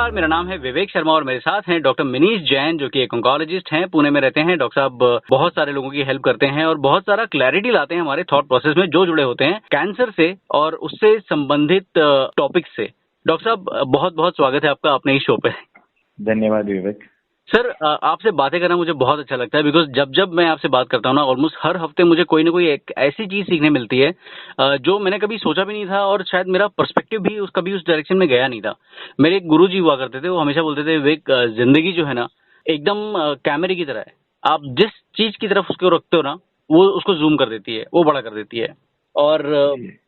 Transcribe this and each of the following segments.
नमस्कार, मेरा नाम है विवेक शर्मा और मेरे साथ हैं डॉक्टर मनीष जैन जो कि एक ऑन्कोलॉजिस्ट हैं, पुणे में रहते हैं। डॉक्टर साहब बहुत सारे लोगों की हेल्प करते हैं और बहुत सारा क्लैरिटी लाते हैं हमारे थॉट प्रोसेस में जो जुड़े होते हैं कैंसर से और उससे संबंधित टॉपिक से। डॉक्टर साहब बहुत बहुत स्वागत है आपका अपने इस शो पे। धन्यवाद विवेक। सर, आपसे बातें करना मुझे बहुत अच्छा लगता है बिकॉज जब जब मैं आपसे बात करता हूँ ना, ऑलमोस्ट हर हफ्ते मुझे कोई ना कोई एक ऐसी चीज सीखने मिलती है जो मैंने कभी सोचा भी नहीं था और शायद मेरा पर्सपेक्टिव भी कभी उस डायरेक्शन में गया नहीं था। मेरे एक गुरु जी हुआ करते थे, वो हमेशा बोलते थे विवेक, जिंदगी जो है ना एकदम कैमरे की तरह है। आप जिस चीज की तरफ उसको रखते हो ना, वो उसको जूम कर देती है, वो बड़ा कर देती है। और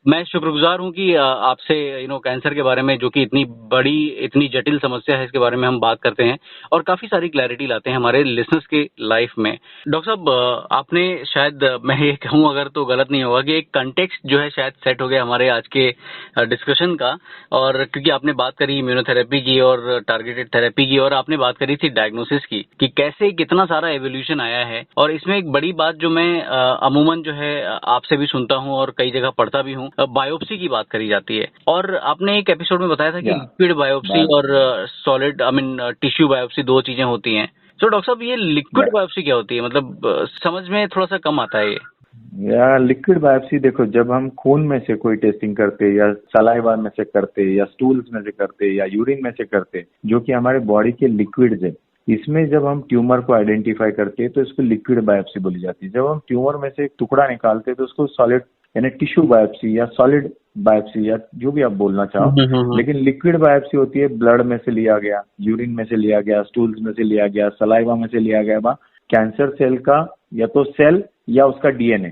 मैं शुक्रगुजार हूं कि आपसे कैंसर के बारे में, जो कि इतनी बड़ी इतनी जटिल समस्या है, इसके बारे में हम बात करते हैं और काफी सारी क्लैरिटी लाते हैं हमारे लिसनर्स के लाइफ में। डॉक्टर साहब, आपने शायद, मैं ये कहूँ अगर तो गलत नहीं होगा, कि एक कंटेक्स्ट जो है शायद सेट हो गया हमारे आज के डिस्कशन का। और क्योंकि आपने बात करी इम्यूनोथेरेपी की और टारगेटेड थेरेपी की, और आपने बात करी थी डायग्नोसिस की कि कैसे कितना सारा एवोल्यूशन आया है। और इसमें एक बड़ी बात जो मैं अमूमन जो है आपसे भी सुनता हूँ और कई जगह पढ़ता भी हूँ, बायोप्सी की बात करी जाती है। और आपने एक एपिसोड में बताया था कि लिक्विड बायोप्सी और सॉलिड टिश्यू बायोप्सी दो चीजें होती हैं। तो डॉक्टर साहब, ये लिक्विड बायोप्सी क्या होती है? मतलब समझ में थोड़ा सा कम आता है ये। लिक्विड बायोप्सी, देखो, जब हम खून में से कोई टेस्टिंग करते या सलाइवा में से करते या स्टूल्स में से करते या यूरिन में से करते, जो कि हमारे बॉडी के लिक्विड्स है, इसमें जब हम ट्यूमर को आइडेंटिफाई करते हैं तो इसको लिक्विड बायोप्सी बोली जाती है। जब हम ट्यूमर में से एक टुकड़ा निकालते हैं तो उसको सॉलिड यानी टिश्यू बायोप्सी या सॉलिड बायोप्सी या जो भी आप बोलना चाहो, लेकिन लिक्विड बायोप्सी होती है ब्लड में से लिया गया, यूरिन में से लिया गया, स्टूल्स में से लिया गया, सलाइवा में से लिया गया कैंसर सेल का या तो सेल या उसका डीएनए।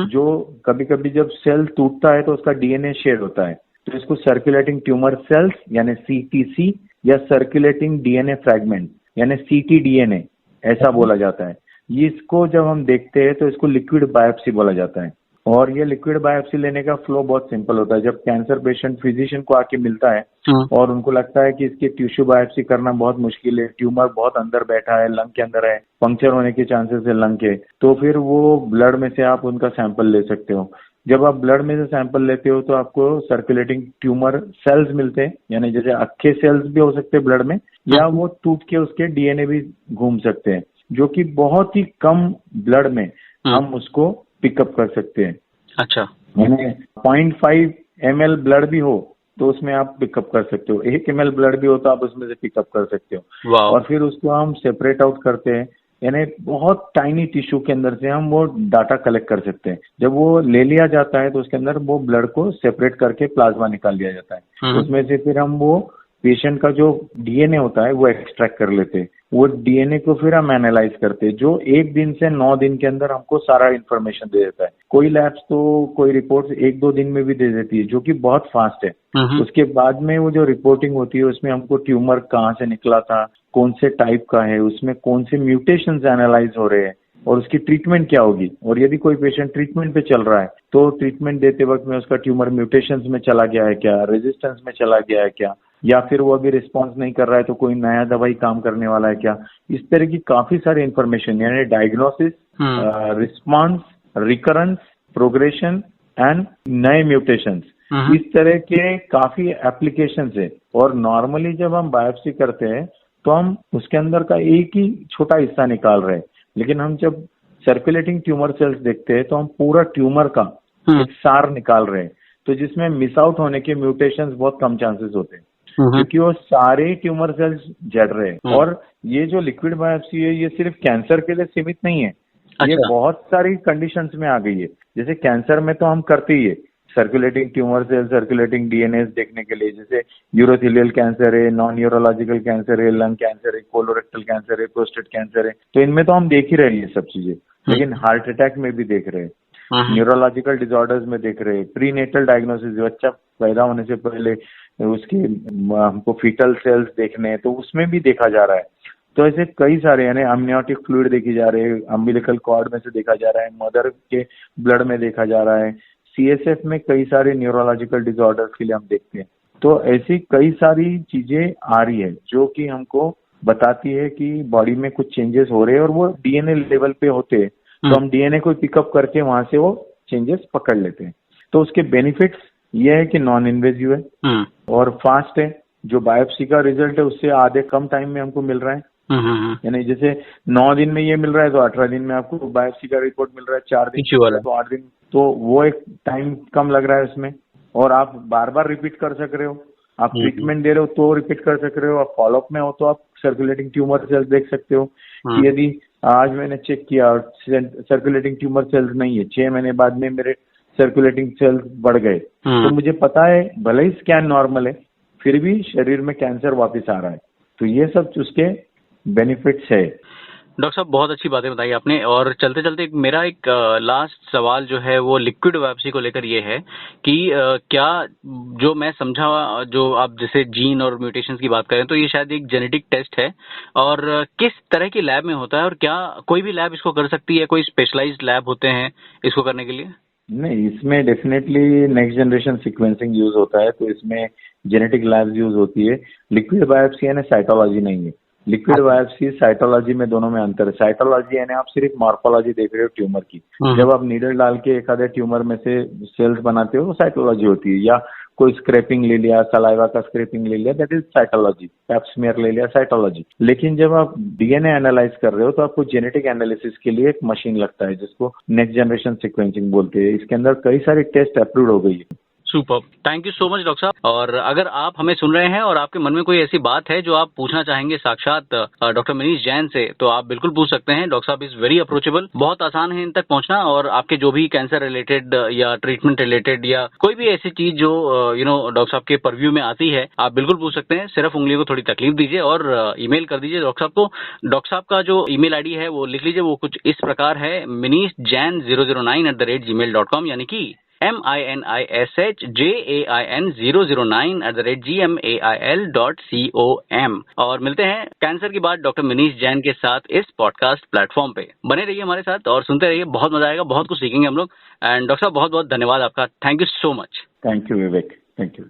जो कभी कभी जब सेल टूटता है तो उसका डीएनए शेड होता है, तो इसको सर्कुलेटिंग ट्यूमर सेल्स यानी सीटीसी या सर्कुलेटिंग डीएनए फ्रैगमेंट यानी सीटीडीएनए ऐसा बोला जाता है। इसको जब हम देखते हैं तो इसको लिक्विड बायोप्सी बोला जाता है। और ये लिक्विड बायोप्सी लेने का फ्लो बहुत सिंपल होता है। जब कैंसर पेशेंट फिजिशियन को आके मिलता है और उनको लगता है कि इसकी टिश्यू बायोप्सी करना बहुत मुश्किल है, ट्यूमर बहुत अंदर बैठा है, लंग के अंदर है, पंक्चर होने के चांसेस है लंग के, तो फिर वो ब्लड में से आप उनका सैंपल ले सकते हो। जब आप ब्लड में से सैंपल लेते हो तो आपको सर्कुलेटिंग ट्यूमर सेल्स मिलते हैं, यानी जैसे अक्खे सेल्स भी हो सकते हैं ब्लड में, या वो टूट के उसके डीएनए भी घूम सकते हैं, जो कि बहुत ही कम ब्लड में हम उसको पिकअप कर सकते हैं। अच्छा, यानी 0.5 ml ब्लड भी हो तो उसमें आप पिकअप कर सकते हो, 1 ml ब्लड भी हो तो आप उसमें से पिकअप कर सकते हो। और फिर उसको हम सेपरेट आउट करते हैं, यानी बहुत टाइनी टिश्यू के अंदर से हम वो डाटा कलेक्ट कर सकते हैं। जब वो ले लिया जाता है तो उसके अंदर वो ब्लड को सेपरेट करके प्लाज्मा निकाल लिया जाता है। उसमें से फिर हम वो पेशेंट का जो डीएनए होता है वो एक्सट्रैक्ट कर लेते हैं। वो डीएनए को फिर हम एनालाइज करते हैं, जो 1 दिन से 9 दिन के अंदर हमको सारा इन्फॉर्मेशन दे देता है। कोई लैब्स तो कोई रिपोर्ट 1-2 दिन में भी दे देती है, जो कि बहुत फास्ट है। उसके बाद में वो जो रिपोर्टिंग होती है उसमें हमको ट्यूमर कहाँ से निकला था, कौन से टाइप का है, उसमें कौन से म्यूटेशंस एनालाइज हो रहे हैं और उसकी ट्रीटमेंट क्या होगी। और यदि कोई पेशेंट ट्रीटमेंट पे चल रहा है तो ट्रीटमेंट देते वक्त में उसका ट्यूमर म्यूटेशंस में चला गया है क्या, रेजिस्टेंस में चला गया है क्या, या फिर वो अभी रिस्पॉन्स नहीं कर रहा है तो कोई नया दवाई काम करने वाला है क्या। इस तरह की काफी सारी इन्फॉर्मेशन, यानी diagnosis, response, recurrence, progression and नए म्यूटेशंस, इस तरह के काफी एप्लीकेशन है। और नॉर्मली जब हम बायोप्सी करते हैं तो हम उसके अंदर का एक ही छोटा हिस्सा निकाल रहे हैं, लेकिन हम जब सर्कुलेटिंग ट्यूमर सेल्स देखते हैं तो हम पूरा ट्यूमर का एक सार निकाल रहे हैं, तो जिसमें मिस आउट होने के म्यूटेशंस बहुत कम चांसेस होते हैं, क्योंकि वो सारे ट्यूमर सेल्स जड़ रहे हैं। और ये जो लिक्विड बायोप्सी है ये सिर्फ कैंसर के लिए सीमित नहीं है। ये बहुत सारी कंडीशंस में आ गई है। जैसे कैंसर में तो हम करते ही है circulating tumour cell, circulating DNA देखने के लिए, जैसे यूरोथेलियल कैंसर है, नॉन यूरोलॉजिकल कैंसर है, लंग कैंसर है, कोलोरेक्टल कैंसर है, प्रोस्टेट कैंसर है, तो इनमें तो हम देख ही रहे हैं ये सब चीजें। लेकिन हार्ट अटैक में भी देख रहे हैं, न्यूरोलॉजिकल डिसऑर्डर्स में देख रहे हैं, प्रीनेटल डायग्नोसिस, बच्चा पैदा होने से पहले उसके हमको फीटल सेल्स देखने हैं तो उसमें भी देखा जा रहा है। तो ऐसे कई सारे, यानी अम्नियोटिक फ्लूइड देखी जा रहे हैं, अम्बिलिकल कॉर्ड में से देखा जा रहा है, मदर के ब्लड में देखा जा रहा है, सीएसएफ में कई सारे न्यूरोलॉजिकल डिसऑर्डर्स के लिए हम देखते हैं। तो ऐसी कई सारी चीजें आ रही है जो कि हमको बताती है कि बॉडी में कुछ चेंजेस हो रहे हैं और वो डीएनए लेवल पे होते हैं, तो हम डीएनए को पिकअप करके वहां से वो चेंजेस पकड़ लेते हैं। तो उसके बेनिफिट्स ये है कि नॉन इन्वेजिव है और फास्ट है, जो बायोप्सी का रिजल्ट है उससे आधे कम टाइम में हमको मिल रहा है। यानी जैसे 9 दिन में ये मिल रहा है तो 18 दिन में आपको बायोप्सी का रिपोर्ट मिल रहा है, 4 दिन तो 8 दिन, तो वो एक टाइम कम लग रहा है उसमें। और आप बार बार रिपीट कर सक रहे हो, आप ट्रीटमेंट दे रहे हो तो रिपीट कर सक रहे हो, आप फॉलोअप में हो तो आप सर्कुलेटिंग ट्यूमर सेल्स देख सकते हो कि यदि आज मैंने चेक किया और सर्कुलेटिंग ट्यूमर सेल्स नहीं है, 6 महीने बाद में मेरे सर्कुलेटिंग सेल्स बढ़ गए, तो मुझे पता है भले ही स्कैन नॉर्मल है फिर भी शरीर में कैंसर वापस आ रहा है। तो ये सब उसके बेनिफिट्स है। डॉक्टर साहब बहुत अच्छी बातें बताई आपने। और चलते चलते मेरा एक लास्ट सवाल जो है वो लिक्विड बायोप्सी को लेकर ये है कि क्या जो मैं समझा, जो आप जैसे जीन और म्यूटेशंस की बात करें तो ये शायद एक जेनेटिक टेस्ट है, और किस तरह की लैब में होता है और क्या कोई भी लैब इसको कर सकती है, कोई स्पेशलाइज्ड लैब होते हैं इसको करने के लिए? नहीं, इसमें definitely next generation sequencing use होता है, तो इसमें जेनेटिक लैब्स यूज होती है। लिक्विड बायोप्सी यानी साइटोलॉजी नहीं है। लिक्विड बायोप्सी साइटोलॉजी में दोनों में अंतर है। साइटोलॉजी यानी आप सिर्फ मॉर्फोलॉजी देख रहे हो ट्यूमर की, जब आप नीडल डाल के एक आधे ट्यूमर में से सेल्स बनाते हो वो साइटोलॉजी होती है। या कोई स्क्रैपिंग ले लिया, सलाइवा का स्क्रैपिंग ले लिया, that is cytology. Pap smear ले लिया, साइटोलॉजी। लेकिन जब आप डीएनए एनालाइज कर रहे हो तो आपको जेनेटिक एनालिसिस के लिए एक मशीन लगता है जिसको नेक्स्ट जनरेशन सीक्वेंसिंग बोलते हैं। इसके अंदर कई सारी टेस्ट अप्रूव हो गई है। Super, thank you so much doctor साहब। और अगर आप हमें सुन रहे हैं और आपके मन में कोई ऐसी बात है जो आप पूछना चाहेंगे साक्षात डॉक्टर मनीष जैन से, तो आप बिल्कुल पूछ सकते हैं। डॉक्टर साहब इज वेरी अप्रोचेबल, बहुत आसान है इन तक पहुंचना। और आपके जो भी कैंसर रिलेटेड या ट्रीटमेंट रिलेटेड या कोई भी ऐसी चीज जो डॉक्टर साहब के परव्यू में आती है, आप बिल्कुल पूछ सकते हैं। सिर्फ उंगलियों को थोड़ी तकलीफ दीजिए और ईमेल कर दीजिए डॉक्टर साहब को। डॉक्टर साहब का जो ईमेल आईडी है वो लिख लीजिए, वो कुछ इस प्रकार है, manish.jain009@gmail.com, यानी कि MINISHJAIN009@gmail.com। और मिलते हैं कैंसर की बात डॉक्टर मनीष जैन के साथ इस पॉडकास्ट प्लेटफॉर्म पे। बने रहिए हमारे साथ और सुनते रहिए, बहुत मजा आएगा, बहुत कुछ सीखेंगे हम लोग। एंड डॉक्टर साहब बहुत बहुत धन्यवाद आपका, thank you so much. Thank you Vivek, thank you.